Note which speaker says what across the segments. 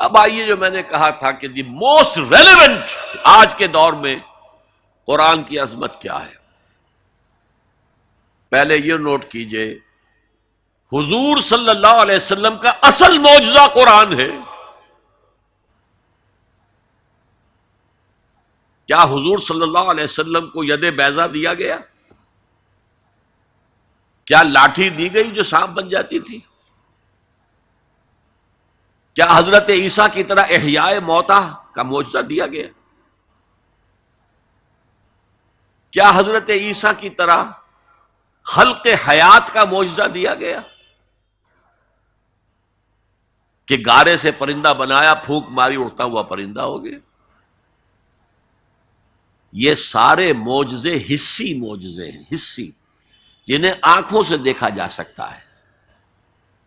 Speaker 1: اب آئیے، جو میں نے کہا تھا کہ دی موسٹ ریلیونٹ آج کے دور میں قرآن کی عظمت کیا ہے. پہلے یہ نوٹ کیجئے، حضور صلی اللہ علیہ وسلم کا اصل معجزہ قرآن ہے. کیا حضور صلی اللہ علیہ وسلم کو ید بیضا دیا گیا؟ کیا لاٹھی دی گئی جو سانپ بن جاتی تھی؟ کیا حضرت عیسیٰ کی طرح احیاء موتیٰ کا معجزہ دیا گیا؟ کیا حضرت عیسیٰ کی طرح خلق حیات کا معجزہ دیا گیا کہ گارے سے پرندہ بنایا، پھونک ماری اڑتا ہوا پرندہ ہو گیا؟ یہ سارے معجزے حسی معجزے ہیں، حسی، جنہیں آنکھوں سے دیکھا جا سکتا ہے.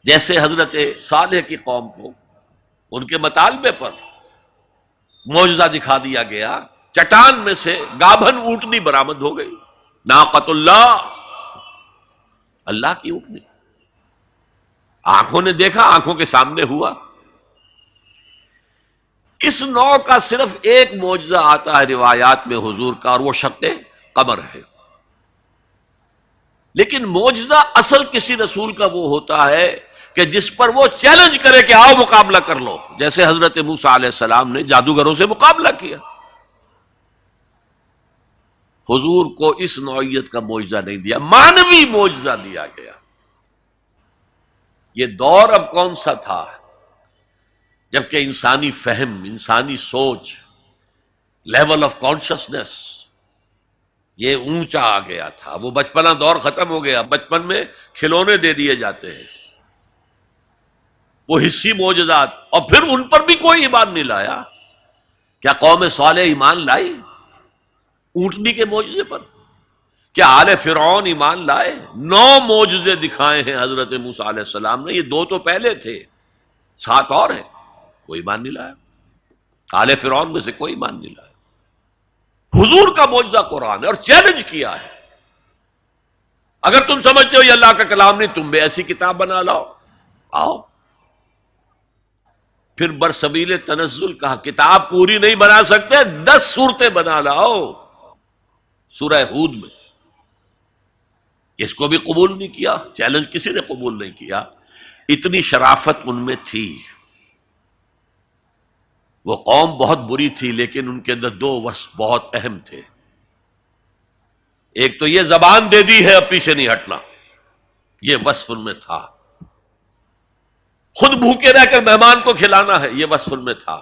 Speaker 1: جیسے حضرت صالح کی قوم کو ان کے مطالبے پر معجزہ دکھا دیا گیا، چٹان میں سے گابھن اونٹنی برآمد ہو گئی. ناقۃ اللہ، اللہ کی اونٹنی، آنکھوں نے دیکھا، آنکھوں کے سامنے ہوا. اس نوع کا صرف ایک معجزہ آتا ہے روایات میں حضور کا، اور وہ شق قمر ہے. لیکن معجزہ اصل کسی رسول کا وہ ہوتا ہے کہ جس پر وہ چیلنج کرے کہ آؤ مقابلہ کر لو، جیسے حضرت موسیٰ علیہ السلام نے جادوگروں سے مقابلہ کیا. حضور کو اس نوعیت کا معجزہ نہیں دیا، مانوی معجزہ دیا گیا. یہ دور اب کون سا تھا جبکہ انسانی فہم، انسانی سوچ، لیول آف کانشسنس یہ اونچا آ گیا تھا. وہ بچپنا دور ختم ہو گیا. بچپن میں کھلونے دے دیے جاتے ہیں، وہ حسی معجزات، اور پھر ان پر بھی کوئی ایمان نہیں لایا. کیا قوم صالح ایمان لائی اونٹنی کے معجزے پر؟ کیا آل فرعون ایمان لائے؟ 9 معجزے دکھائے ہیں حضرت موسیٰ علیہ السلام نے. یہ 2 تو پہلے تھے، 7 اور ہیں، کوئی ایمان نہیں لایا. آل فرعون میں سے کوئی ایمان نہیں لایا. حضور کا معجزہ قرآن ہے، اور چیلنج کیا ہے. اگر تم سمجھتے ہو یہ اللہ کا کلام نہیں، تم بھی ایسی کتاب بنا لاؤ. آؤ. پھر برسبیل تنزل کہا کتاب پوری نہیں بنا سکتے، 10 سورتیں بنا لاؤ. سورہ ہود میں اس کو بھی قبول نہیں کیا، چیلنج کسی نے قبول نہیں کیا. اتنی شرافت ان میں تھی. وہ قوم بہت بری تھی، لیکن ان کے اندر 2 وصف بہت اہم تھے. ایک تو یہ زبان دے دی ہے اب پیچھے نہیں ہٹنا، یہ وصف ان میں تھا. خود بھوکے رہ کر مہمان کو کھلانا ہے، یہ وصف ان میں تھا.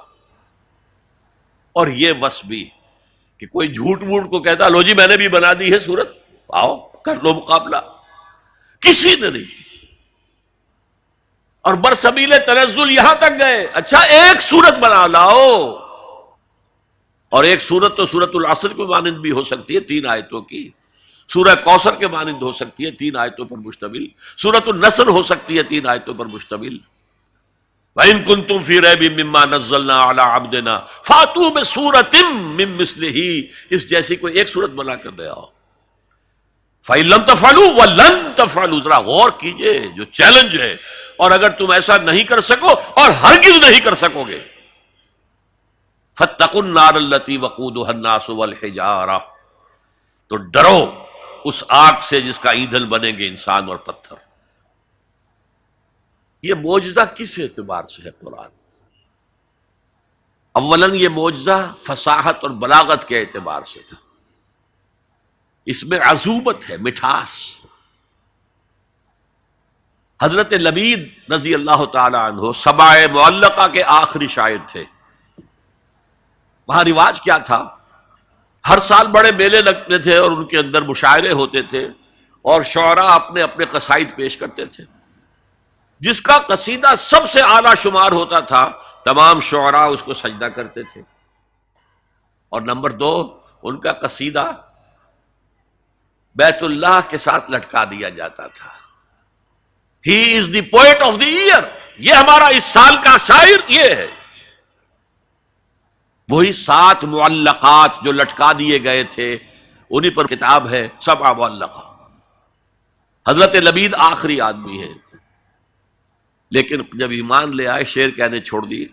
Speaker 1: اور یہ وصف بھی کہ کوئی جھوٹ موٹ کو کہتا لو جی میں نے بھی بنا دی ہے سورت، آؤ کر لو مقابلہ، کسی نے نہیں. اور برسبیل تنزل یہاں تک گئے، اچھا ایک سورت بنا لاؤ. اور ایک سورت تو سورت العصر کے مانند بھی ہو سکتی ہے، 3 آیتوں کی. سورہ کوثر کے مانند ہو سکتی ہے، 3 آیتوں پر مشتمل. سورت النصر ہو سکتی ہے، 3 آیتوں پر مشتمل. وَإِن كُنتُمْ فِي رَيْبٍ مِّمَّا نَزَّلْنَا عَلَىٰ عَبْدِنَا فَأْتُوا بِسُورَةٍ مِّن مِّثْلِهِ، اس جیسی کوئی ایک سورت بنا کر دے آؤ. فَإِن لَّمْ تَفْعَلُوا وَلَن تَفْعَلُوا، ذرا غور کیجئے جو چیلنج ہے. اور اگر تم ایسا نہیں کر سکو اور ہرگز نہیں کر سکو گے، فَاتَّقُوا النَّارَ الَّتِي وَقُودُهَا النَّاسُ وَالْحِجَارَةُ، تو ڈرو اس آگ سے جس کا ایندھن بنیں گے انسان اور پتھر. یہ معجزہ کس اعتبار سے ہے قرآن؟ اولاً یہ معجزہ فصاحت اور بلاغت کے اعتبار سے تھا. اس میں عذوبت ہے، مٹھاس. حضرت لبید رضی اللہ تعالی عنہ سبع معلقہ کے آخری شاعر تھے. وہاں رواج کیا تھا، ہر سال بڑے میلے لگتے تھے اور ان کے اندر مشاعرے ہوتے تھے، اور شعراء اپنے اپنے قصائد پیش کرتے تھے. جس کا قصیدہ سب سے اعلیٰ شمار ہوتا تھا تمام شعراء اس کو سجدہ کرتے تھے. اور نمبر 2، ان کا قصیدہ بیت اللہ کے ساتھ لٹکا دیا جاتا تھا. ہی از دی پوئٹ آف دی ایئر، یہ ہمارا اس سال کا شاعر یہ ہے. وہی 7 معلقات جو لٹکا دیے گئے تھے، انہی پر کتاب ہے سبع معلقہ. حضرت لبید آخری آدمی ہے، لیکن جب ایمان لے آئے شعر کہنے چھوڑ دیے.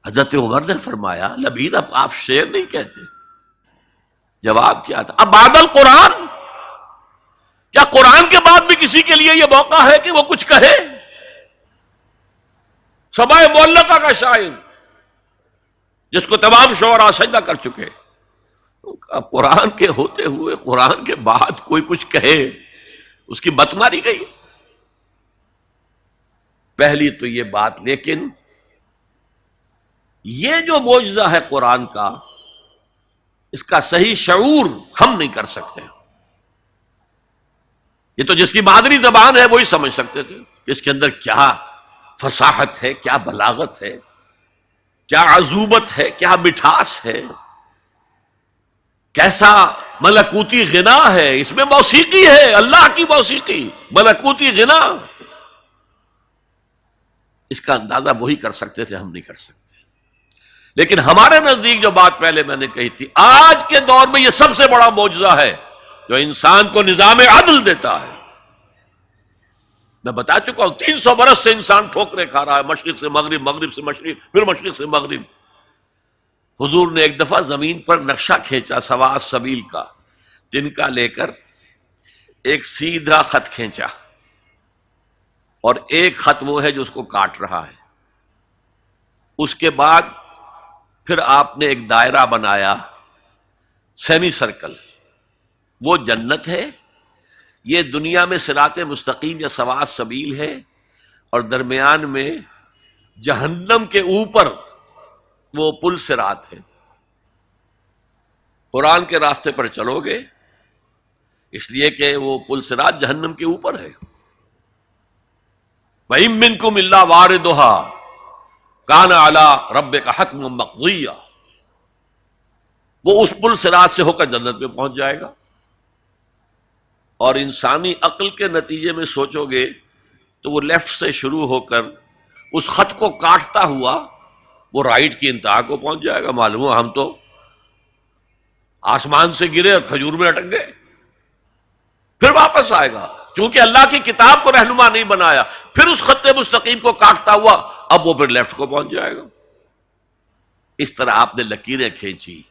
Speaker 1: حضرت عمر نے فرمایا لبید اب آپ شعر نہیں کہتے. جواب کیا تھا؟ اب بعد القرآن، کیا قرآن کے بعد بھی کسی کے لیے یہ موقع ہے کہ وہ کچھ کہے؟ سبائے معلقہ کا شاعر جس کو تمام شعراء سجدہ کر چکے، اب قرآن کے ہوتے ہوئے قرآن کے بعد کوئی کچھ کہے، اس کی مت ماری گئی. پہلی تو یہ بات. لیکن یہ جو معجزہ ہے قرآن کا، اس کا صحیح شعور ہم نہیں کر سکتے. یہ تو جس کی مادری زبان ہے وہی سمجھ سکتے تھے کہ اس کے اندر کیا فصاحت ہے، کیا بلاغت ہے، کیا عذوبت ہے، کیا مٹھاس ہے، کیسا ملکوتی غنا ہے. اس میں موسیقی ہے، اللہ کی موسیقی، ملکوتی غنا. اس کا اندازہ وہی کر سکتے تھے، ہم نہیں کر سکتے. لیکن ہمارے نزدیک جو بات پہلے میں نے کہی تھی، آج کے دور میں یہ سب سے بڑا معجزہ ہے جو انسان کو نظام عدل دیتا ہے. میں بتا چکا ہوں 300 برس سے انسان ٹھوکرے کھا رہا ہے، مشرق سے مغرب، مغرب سے مشرق، پھر مشرق سے مغرب. حضور نے ایک دفعہ زمین پر نقشہ کھینچا سوا السبیل کا، تنکا لے کر ایک سیدھا خط کھینچا، اور ایک خط وہ ہے جو اس کو کاٹ رہا ہے. اس کے بعد پھر آپ نے ایک دائرہ بنایا، سیمی سرکل. وہ جنت ہے، یہ دنیا میں صراط مستقیم یا سواء السبیل ہے، اور درمیان میں جہنم کے اوپر وہ پل صراط ہے. قرآن کے راستے پر چلو گے اس لیے کہ وہ پل صراط جہنم کے اوپر ہے. وَإِن مِّنكُمْ إِلَّا وَارِدُهَا كَانَ عَلَىٰ رَبِّكَ حَتْمًا مَّقْضِيًّا. وہ اس پل صراط سے ہو کر جنت میں پہنچ جائے گا. اور انسانی عقل کے نتیجے میں سوچو گے تو وہ لیفٹ سے شروع ہو کر اس خط کو کاٹتا ہوا وہ رائٹ کی انتہا کو پہنچ جائے گا. معلوم ہوا ہم تو آسمان سے گرے اور کھجور میں اٹک گئے. پھر واپس آئے گا، چونکہ اللہ کی کتاب کو رہنما نہیں بنایا. پھر اس خط مستقیم کو کاٹتا ہوا اب وہ پھر لیفٹ کو پہنچ جائے گا. اس طرح آپ نے لکیریں کھینچی،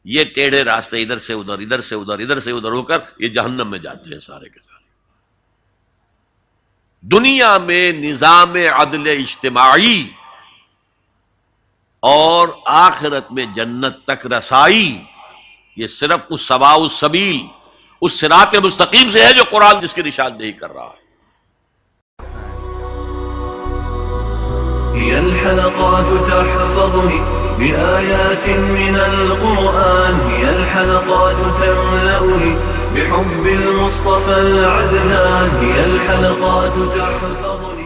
Speaker 1: یہ ٹیڑھے راستے ادھر سے ادھر، ادھر سے ادھر، ادھر سے ادھر ہو کر یہ جہنم میں جاتے ہیں سارے کے سارے. دنیا میں نظام عدل اجتماعی اور آخرت میں جنت تک رسائی، یہ صرف اس سواء السبیل، اس صراط مستقیم سے ہے جو قرآن جس کی نشاندہی کر رہا ہے.
Speaker 2: هي الحلقات تحفظني بآيات من القرآن، هي الحلقات تملأني بحب المصطفى العدنان، هي الحلقات تحفظني